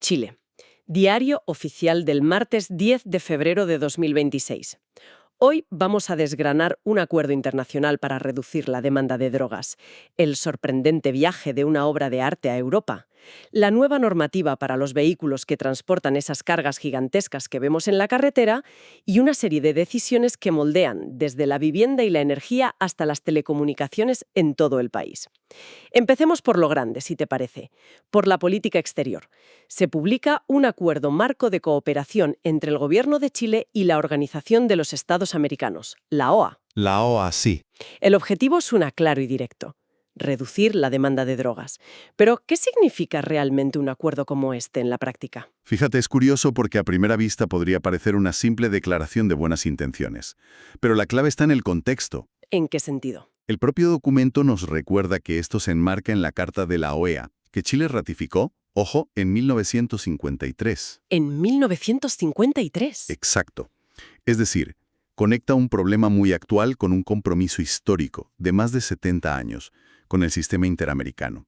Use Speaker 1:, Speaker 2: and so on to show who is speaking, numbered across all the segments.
Speaker 1: Chile. Diario oficial del martes 10 de febrero de 2026. Hoy vamos a desgranar un acuerdo internacional para reducir la demanda de drogas, el sorprendente viaje de una obra de arte a Europa, la nueva normativa para los vehículos que transportan esas cargas gigantescas que vemos en la carretera y una serie de decisiones que moldean desde la vivienda y la energía hasta las telecomunicaciones en todo el país. Empecemos por lo grande, si te parece, por la política exterior. Se publica un acuerdo marco de cooperación entre el Gobierno de Chile y la Organización de los Estados Americanos, la OA.
Speaker 2: La OA, sí.
Speaker 1: El objetivo suena claro y directo: reducir la demanda de drogas. Pero, ¿qué significa realmente un acuerdo como este en la práctica?
Speaker 2: Fíjate, es curioso porque a primera vista podría parecer una simple declaración de buenas intenciones. Pero la clave está en el contexto.
Speaker 1: ¿En qué sentido?
Speaker 2: El propio documento nos recuerda que esto se enmarca en la Carta de la OEA, que Chile ratificó, ojo, en 1953.
Speaker 1: En 1953.
Speaker 2: Exacto. Es decir, conecta un problema muy actual con un compromiso histórico de más de 70 años con el sistema interamericano.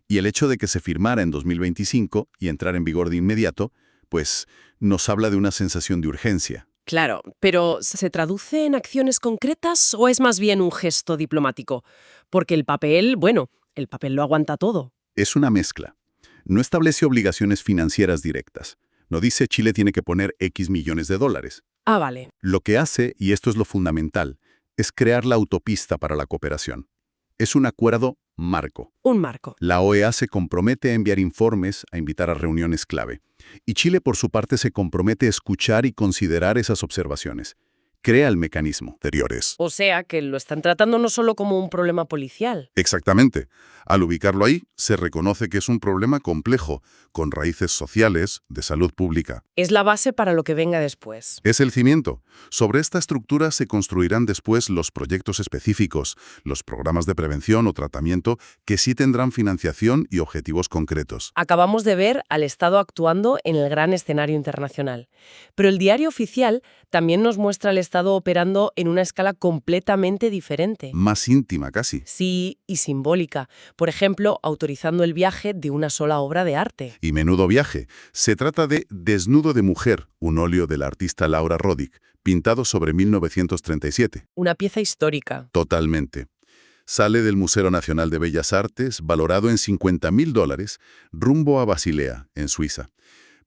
Speaker 2: Y el hecho de que se firmara en 2025 y entrara en vigor de inmediato, pues nos habla de una sensación de urgencia.
Speaker 1: Claro, pero ¿se traduce en acciones concretas o es más bien un gesto diplomático? Porque el papel, bueno, el papel lo aguanta todo.
Speaker 2: Es una mezcla. No establece obligaciones financieras directas. No dice Chile tiene que poner X millones de dólares.
Speaker 1: Ah, vale.
Speaker 2: Lo que hace, y esto es lo fundamental, es crear la autopista para la cooperación. Es un acuerdo marco.
Speaker 1: Un marco.
Speaker 2: La OEA se compromete a enviar informes, a invitar a reuniones clave. Y Chile, por su parte, se compromete a escuchar y considerar esas observaciones. Crea el mecanismo. Anteriores.
Speaker 1: O sea, que lo están tratando no solo como un problema policial.
Speaker 2: Exactamente. Al ubicarlo ahí, se reconoce que es un problema complejo, con raíces sociales, de salud pública.
Speaker 1: Es la base para lo que venga después.
Speaker 2: Es el cimiento. Sobre esta estructura se construirán después los proyectos específicos, los programas de prevención o tratamiento que sí tendrán financiación y objetivos concretos.
Speaker 1: Acabamos de ver al Estado actuando en el gran escenario internacional. Pero el diario oficial también nos muestra al Estado operando en una escala completamente diferente.
Speaker 2: Más íntima casi.
Speaker 1: Sí, y simbólica. Por ejemplo, autorizando el viaje de una sola obra de arte.
Speaker 2: Y menudo viaje. Se trata de Desnudo de mujer, un óleo de la artista Laura Roddig, pintado sobre 1937.
Speaker 1: Una pieza histórica.
Speaker 2: Totalmente. Sale del Museo Nacional de Bellas Artes, valorado en $50.000, rumbo a Basilea, en Suiza.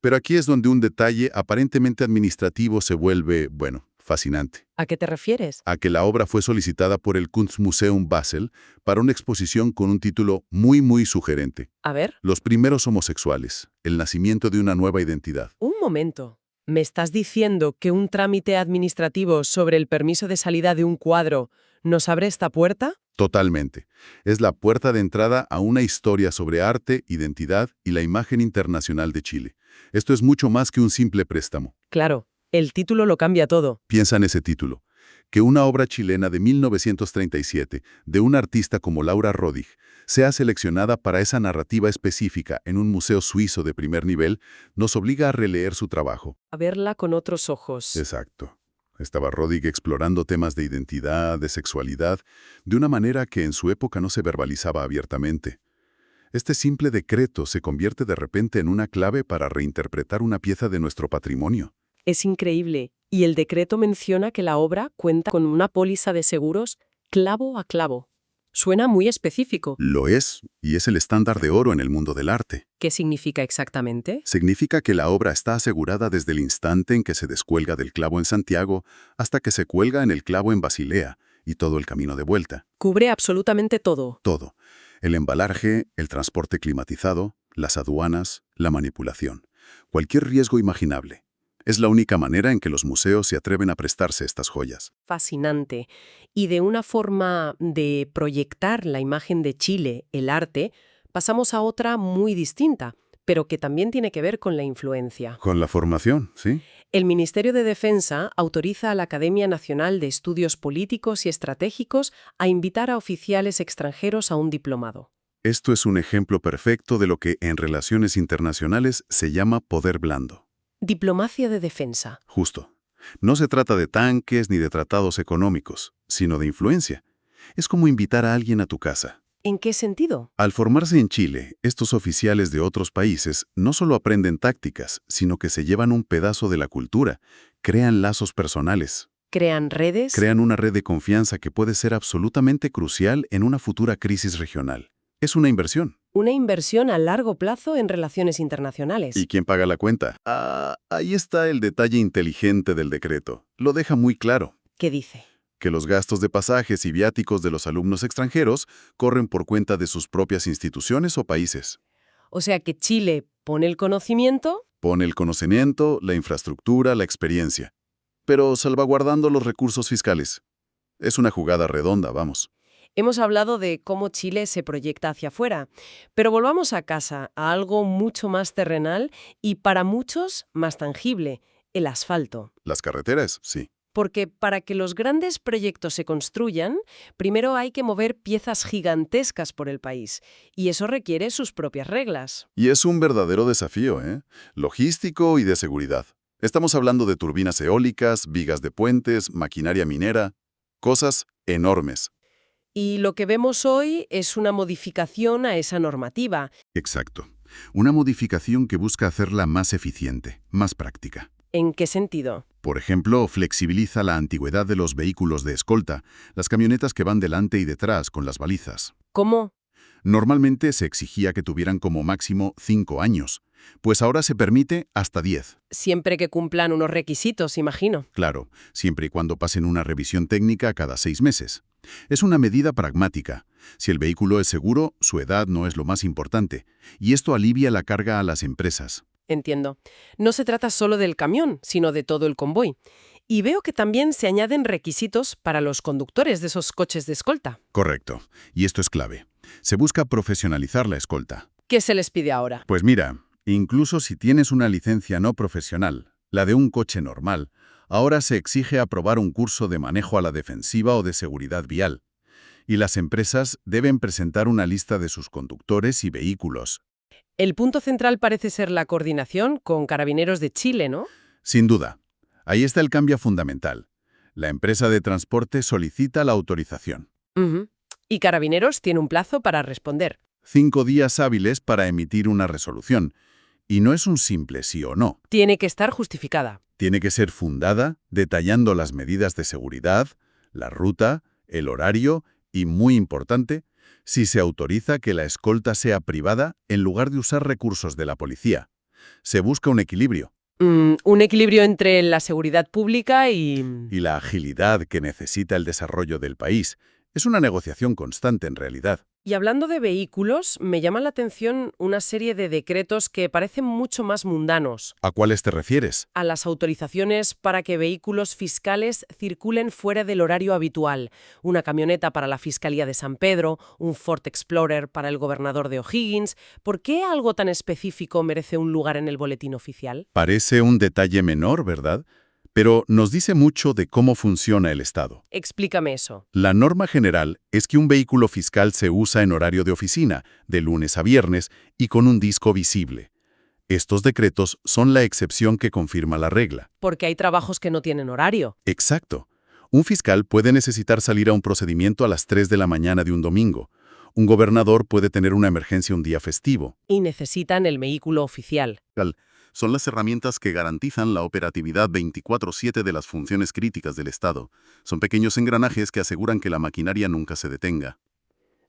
Speaker 2: Pero aquí es donde un detalle aparentemente administrativo se vuelve, bueno, fascinante.
Speaker 1: ¿A qué te refieres?
Speaker 2: A que la obra fue solicitada por el Kunstmuseum Basel para una exposición con un título muy sugerente.
Speaker 1: A ver.
Speaker 2: Los primeros homosexuales, el nacimiento de una nueva identidad.
Speaker 1: Un momento. ¿Me estás diciendo que un trámite administrativo sobre el permiso de salida de un cuadro nos abre esta puerta?
Speaker 2: Totalmente. Es la puerta de entrada a una historia sobre arte, identidad y la imagen internacional de Chile. Esto es mucho más que un simple préstamo.
Speaker 1: Claro, el título lo cambia todo.
Speaker 2: Piensa en ese título. Que una obra chilena de 1937, de un artista como Laura Roddig, sea seleccionada para esa narrativa específica en un museo suizo de primer nivel, nos obliga a releer su trabajo.
Speaker 1: A verla con otros ojos.
Speaker 2: Exacto. Estaba Roddig explorando temas de identidad, de sexualidad, de una manera que en su época no se verbalizaba abiertamente. Este simple decreto se convierte de repente en una clave para reinterpretar una pieza de nuestro patrimonio.
Speaker 1: Es increíble. Y el decreto menciona que la obra cuenta con una póliza de seguros clavo a clavo. Suena muy específico.
Speaker 2: Lo es, y es el estándar de oro en el mundo del arte.
Speaker 1: ¿Qué significa exactamente?
Speaker 2: Significa que la obra está asegurada desde el instante en que se descuelga del clavo en Santiago hasta que se cuelga en el clavo en Basilea y todo el camino de vuelta.
Speaker 1: Cubre absolutamente todo.
Speaker 2: Todo. El embalaje, el transporte climatizado, las aduanas, la manipulación. Cualquier riesgo imaginable. Es la única manera en que los museos se atreven a prestarse estas joyas.
Speaker 1: Fascinante. Y de una forma de proyectar la imagen de Chile, el arte, pasamos a otra muy distinta, pero que también tiene que ver con la influencia.
Speaker 2: Con la formación, ¿sí?
Speaker 1: El Ministerio de Defensa autoriza a la Academia Nacional de Estudios Políticos y Estratégicos a invitar a oficiales extranjeros a un diplomado.
Speaker 2: Esto es un ejemplo perfecto de lo que en relaciones internacionales se llama poder blando.
Speaker 1: Diplomacia de defensa.
Speaker 2: Justo. No se trata de tanques ni de tratados económicos, sino de influencia. Es como invitar a alguien a tu casa.
Speaker 1: ¿En qué sentido?
Speaker 2: Al formarse en Chile, estos oficiales de otros países no solo aprenden tácticas, sino que se llevan un pedazo de la cultura, crean lazos personales,
Speaker 1: ¿Crean redes?
Speaker 2: crean una red de confianza que puede ser absolutamente crucial en una futura crisis regional. Es una inversión.
Speaker 1: Una inversión a largo plazo en relaciones
Speaker 2: ¿Y
Speaker 1: internacionales.
Speaker 2: quién paga la cuenta? Ahí está el detalle inteligente del decreto. Lo deja muy claro.
Speaker 1: ¿Qué dice?
Speaker 2: Que los gastos de pasajes y viáticos de los alumnos extranjeros corren por cuenta de sus propias instituciones o países.
Speaker 1: O sea que Chile pone el conocimiento.
Speaker 2: Pone el conocimiento, la infraestructura, la experiencia, pero salvaguardando los recursos fiscales. Es una jugada redonda, vamos.
Speaker 1: Hemos hablado de cómo Chile se proyecta hacia afuera, pero volvamos a casa, a algo mucho más terrenal y para muchos más tangible, el asfalto.
Speaker 2: Las carreteras, sí.
Speaker 1: Porque para que los grandes proyectos se construyan, primero hay que mover piezas gigantescas por el país, y eso requiere sus propias reglas.
Speaker 2: Y es un verdadero desafío, ¿eh? Logístico y de seguridad. Estamos hablando de turbinas eólicas, vigas de puentes, maquinaria minera, cosas enormes.
Speaker 1: Y lo que vemos hoy es una modificación a esa normativa.
Speaker 2: Exacto. Una modificación que busca hacerla más eficiente, más práctica.
Speaker 1: ¿En qué sentido?
Speaker 2: Por ejemplo, flexibiliza la antigüedad de los vehículos de escolta, las camionetas que van delante y detrás con las balizas.
Speaker 1: ¿Cómo?
Speaker 2: Normalmente se exigía que tuvieran como máximo 5 años, pues ahora se permite hasta 10.
Speaker 1: Siempre que cumplan unos requisitos, imagino.
Speaker 2: Claro, siempre y cuando pasen una revisión técnica cada 6 meses. Es una medida pragmática. Si el vehículo es seguro, su edad no es lo más importante, y esto alivia la carga a las empresas.
Speaker 1: Entiendo. No se trata solo del camión, sino de todo el convoy. Y veo que también se añaden requisitos para los conductores de esos coches de escolta.
Speaker 2: Correcto, y esto es clave. Se busca profesionalizar la escolta.
Speaker 1: ¿Qué se les pide ahora?
Speaker 2: Pues mira, incluso si tienes una licencia no profesional, la de un coche normal, ahora se exige aprobar un curso de manejo a la defensiva o de seguridad vial. Y las empresas deben presentar una lista de sus conductores y vehículos.
Speaker 1: El punto central parece ser la coordinación con Carabineros de Chile, ¿no?
Speaker 2: Sin duda. Ahí está el cambio fundamental. La empresa de transporte solicita la autorización.
Speaker 1: Ujú. Y Carabineros tiene un plazo para responder.
Speaker 2: 5 días hábiles para emitir una resolución. Y no es un simple sí o no.
Speaker 1: Tiene que estar justificada.
Speaker 2: Tiene que ser fundada, detallando las medidas de seguridad, la ruta, el horario y, muy importante, si se autoriza que la escolta sea privada en lugar de usar recursos de la policía. Se busca un equilibrio
Speaker 1: Un equilibrio entre la seguridad pública y...
Speaker 2: y la agilidad que necesita el desarrollo del país. Es una negociación constante en realidad.
Speaker 1: Y hablando de vehículos, me llama la atención una serie de decretos que parecen mucho más mundanos.
Speaker 2: ¿A cuáles te refieres?
Speaker 1: A las autorizaciones para que vehículos fiscales circulen fuera del horario habitual. Una camioneta para la Fiscalía de San Pedro, un Ford Explorer para el gobernador de O'Higgins. ¿Por qué algo tan específico merece un lugar en el boletín oficial?
Speaker 2: Parece un detalle menor, ¿verdad? Pero nos dice mucho de cómo funciona el Estado.
Speaker 1: Explícame eso.
Speaker 2: La norma general es que un vehículo fiscal se usa en horario de oficina, de lunes a viernes, y con un disco visible. Estos decretos son la excepción que confirma la regla.
Speaker 1: Porque hay trabajos que no tienen horario.
Speaker 2: Exacto. Un fiscal puede necesitar salir a un procedimiento a las 3 de la mañana de un domingo. Un gobernador puede tener una emergencia un día festivo.
Speaker 1: Y necesitan el vehículo oficial.
Speaker 2: Son las herramientas que garantizan la operatividad 24/7 de las funciones críticas del Estado. Son pequeños engranajes que aseguran que la maquinaria nunca se detenga.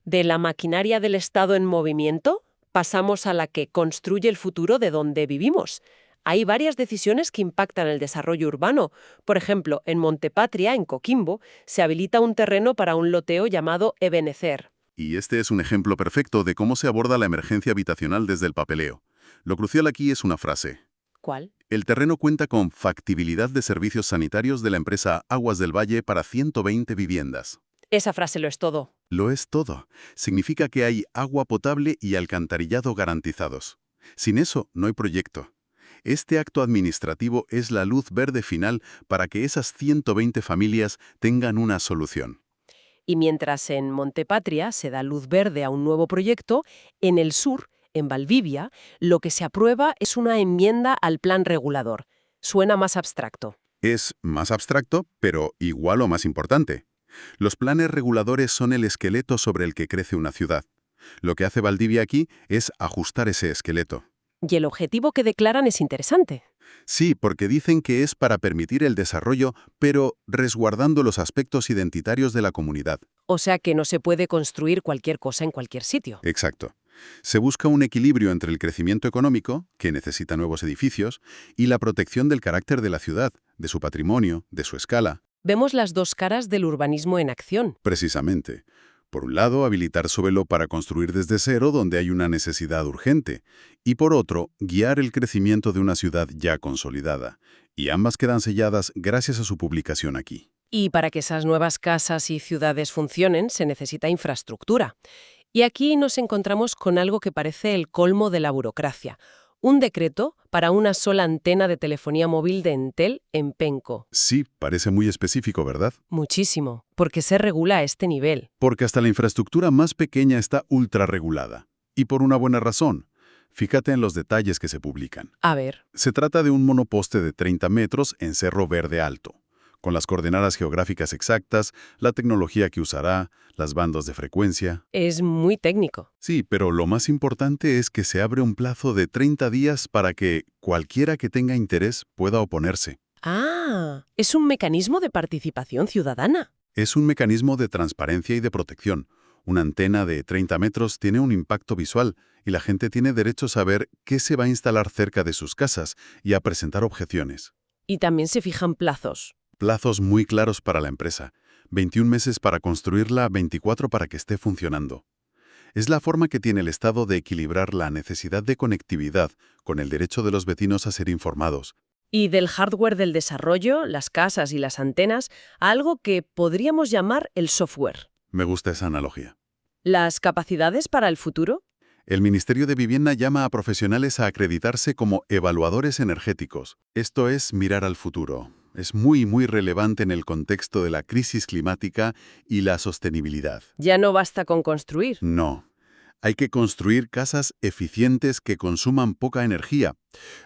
Speaker 1: De la maquinaria del Estado en movimiento, pasamos a la que construye el futuro de donde vivimos. Hay varias decisiones que impactan el desarrollo urbano. Por ejemplo, en Montepatria, en Coquimbo, se habilita un terreno para un loteo llamado Ebenecer.
Speaker 2: Y este es un ejemplo perfecto de cómo se aborda la emergencia habitacional desde el papeleo. Lo crucial aquí es una frase.
Speaker 1: ¿Cuál?
Speaker 2: El terreno cuenta con factibilidad de servicios sanitarios de la empresa Aguas del Valle para 120 viviendas.
Speaker 1: Esa frase lo es todo.
Speaker 2: Lo es todo. Significa que hay agua potable y alcantarillado garantizados. Sin eso, no hay proyecto. Este acto administrativo es la luz verde final para que esas 120 familias tengan una solución.
Speaker 1: Y mientras en Montepatria se da luz verde a un nuevo proyecto, en el sur, en Valdivia, lo que se aprueba es una enmienda al plan regulador. Suena más abstracto.
Speaker 2: Es más abstracto, pero igual o más importante. Los planes reguladores son el esqueleto sobre el que crece una ciudad. Lo que hace Valdivia aquí es ajustar ese esqueleto.
Speaker 1: Y el objetivo que declaran es interesante.
Speaker 2: Sí, porque dicen que es para permitir el desarrollo, pero resguardando los aspectos identitarios de la comunidad.
Speaker 1: O sea que no se puede construir cualquier cosa en cualquier sitio.
Speaker 2: Exacto. Se busca un equilibrio entre el crecimiento económico, que necesita nuevos edificios, y la protección del carácter de la ciudad, de su patrimonio, de su escala.
Speaker 1: Vemos las dos caras del urbanismo en acción.
Speaker 2: Precisamente. Por un lado, habilitar suelo para construir desde cero donde hay una necesidad urgente, y por otro, guiar el crecimiento de una ciudad ya consolidada. Y ambas quedan selladas gracias a su publicación aquí.
Speaker 1: Y para que esas nuevas casas y ciudades funcionen, se necesita infraestructura. Y aquí nos encontramos con algo que parece el colmo de la burocracia. Un decreto para una sola antena de telefonía móvil de Entel en Penco.
Speaker 2: Sí, parece muy específico, ¿verdad?
Speaker 1: Muchísimo, porque se regula a este nivel.
Speaker 2: Porque hasta la infraestructura más pequeña está ultrarregulada. Y por una buena razón. Fíjate en los detalles que se publican.
Speaker 1: A ver,
Speaker 2: Se trata de un monoposte de 30 metros en Cerro Verde Alto, con las coordenadas geográficas exactas, la tecnología que usará, las bandas de frecuencia.
Speaker 1: es muy técnico.
Speaker 2: Sí, pero lo más importante es que se abre un plazo de 30 días para que cualquiera que tenga interés pueda oponerse.
Speaker 1: Ah, es un mecanismo de participación ciudadana.
Speaker 2: Es un mecanismo de transparencia y de protección. Una antena de 30 metros tiene un impacto visual y la gente tiene derecho a saber qué se va a instalar cerca de sus casas y a presentar objeciones.
Speaker 1: Y también se fijan plazos.
Speaker 2: Plazos muy claros para la empresa. 21 meses para construirla, 24 para que esté funcionando. Es la forma que tiene el Estado de equilibrar la necesidad de conectividad con el derecho de los vecinos a ser informados.
Speaker 1: Y del hardware del desarrollo, las casas y las antenas, a algo que podríamos llamar el software.
Speaker 2: Me gusta esa analogía.
Speaker 1: ¿Las capacidades para el futuro?
Speaker 2: El Ministerio de Vivienda llama a profesionales a acreditarse como evaluadores energéticos. Esto es mirar al futuro. Es muy relevante en el contexto de la crisis climática y la sostenibilidad.
Speaker 1: Ya no basta con construir.
Speaker 2: No. Hay que construir casas eficientes que consuman poca energía.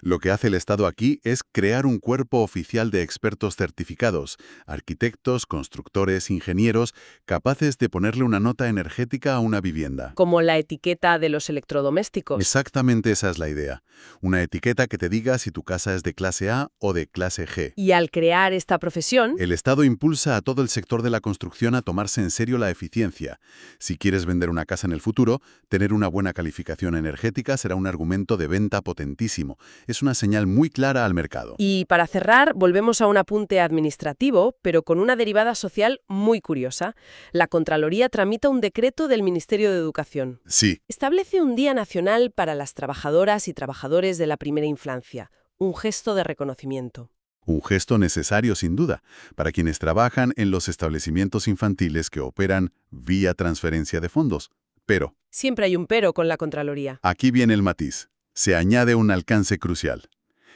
Speaker 2: Lo que hace el Estado aquí es crear un cuerpo oficial de expertos certificados, arquitectos, constructores, ingenieros, capaces de ponerle una nota energética a una vivienda.
Speaker 1: Como la etiqueta de los electrodomésticos.
Speaker 2: Exactamente esa es la idea. Una etiqueta que te diga si tu casa es de clase A o de clase G.
Speaker 1: Y al crear esta profesión,
Speaker 2: El Estado impulsa a todo el sector de la construcción a tomarse en serio la eficiencia. Si quieres vender una casa en el futuro, tener una buena calificación energética será un argumento de venta potentísimo. Es una señal muy clara al mercado.
Speaker 1: y para cerrar, volvemos a un apunte administrativo, pero con una derivada social muy curiosa. La Contraloría tramita un decreto del Ministerio de Educación.
Speaker 2: Sí,
Speaker 1: Establece un Día Nacional para las trabajadoras y trabajadores de la primera infancia, un gesto de reconocimiento.
Speaker 2: un gesto necesario sin duda, para quienes trabajan en los establecimientos infantiles que operan vía transferencia de fondos. Pero,
Speaker 1: Siempre hay un pero con la Contraloría.
Speaker 2: aquí viene el matiz. Se añade un alcance crucial.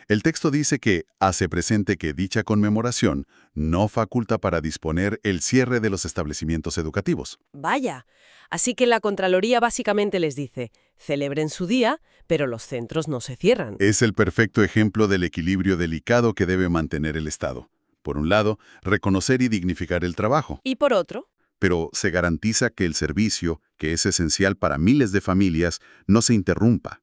Speaker 2: El texto dice que hace presente que dicha conmemoración no faculta para disponer el cierre de los establecimientos educativos.
Speaker 1: Vaya. Así que la Contraloría básicamente les dice, celebren su día, pero los centros no se cierran.
Speaker 2: Es el perfecto ejemplo del equilibrio delicado que debe mantener el Estado. Por un lado, reconocer y dignificar el trabajo,
Speaker 1: Y por otro,
Speaker 2: pero se garantiza que el servicio, que es esencial para miles de familias, no se interrumpa.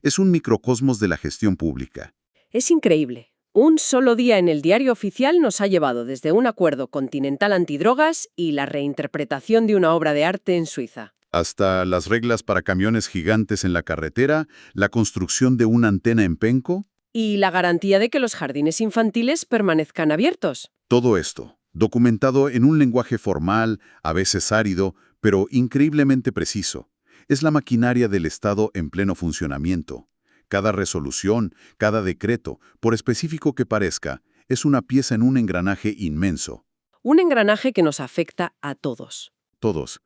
Speaker 2: Es un microcosmos de la gestión pública.
Speaker 1: es increíble. Un solo día en el diario oficial nos ha llevado desde un acuerdo continental antidrogas y la reinterpretación de una obra de arte en Suiza.
Speaker 2: Hasta las reglas para camiones gigantes en la carretera, la construcción de una antena en Penco,
Speaker 1: Y la garantía de que los jardines infantiles permanezcan abiertos.
Speaker 2: todo esto, documentado en un lenguaje formal, a veces árido, pero increíblemente preciso. Es la maquinaria del Estado en pleno funcionamiento. Cada resolución, cada decreto, por específico que parezca, es una pieza en un engranaje inmenso.
Speaker 1: Un engranaje que nos afecta a todos.
Speaker 2: Todos.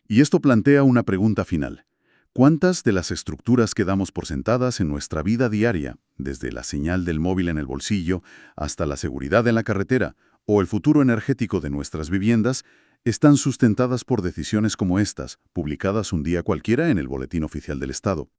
Speaker 2: Y esto plantea una pregunta final. ¿Cuántas de las estructuras que damos por sentadas en nuestra vida diaria, desde la señal del móvil en el bolsillo hasta la seguridad en la carretera o el futuro energético de nuestras viviendas, están sustentadas por decisiones como estas, publicadas un día cualquiera en el Boletín Oficial del Estado?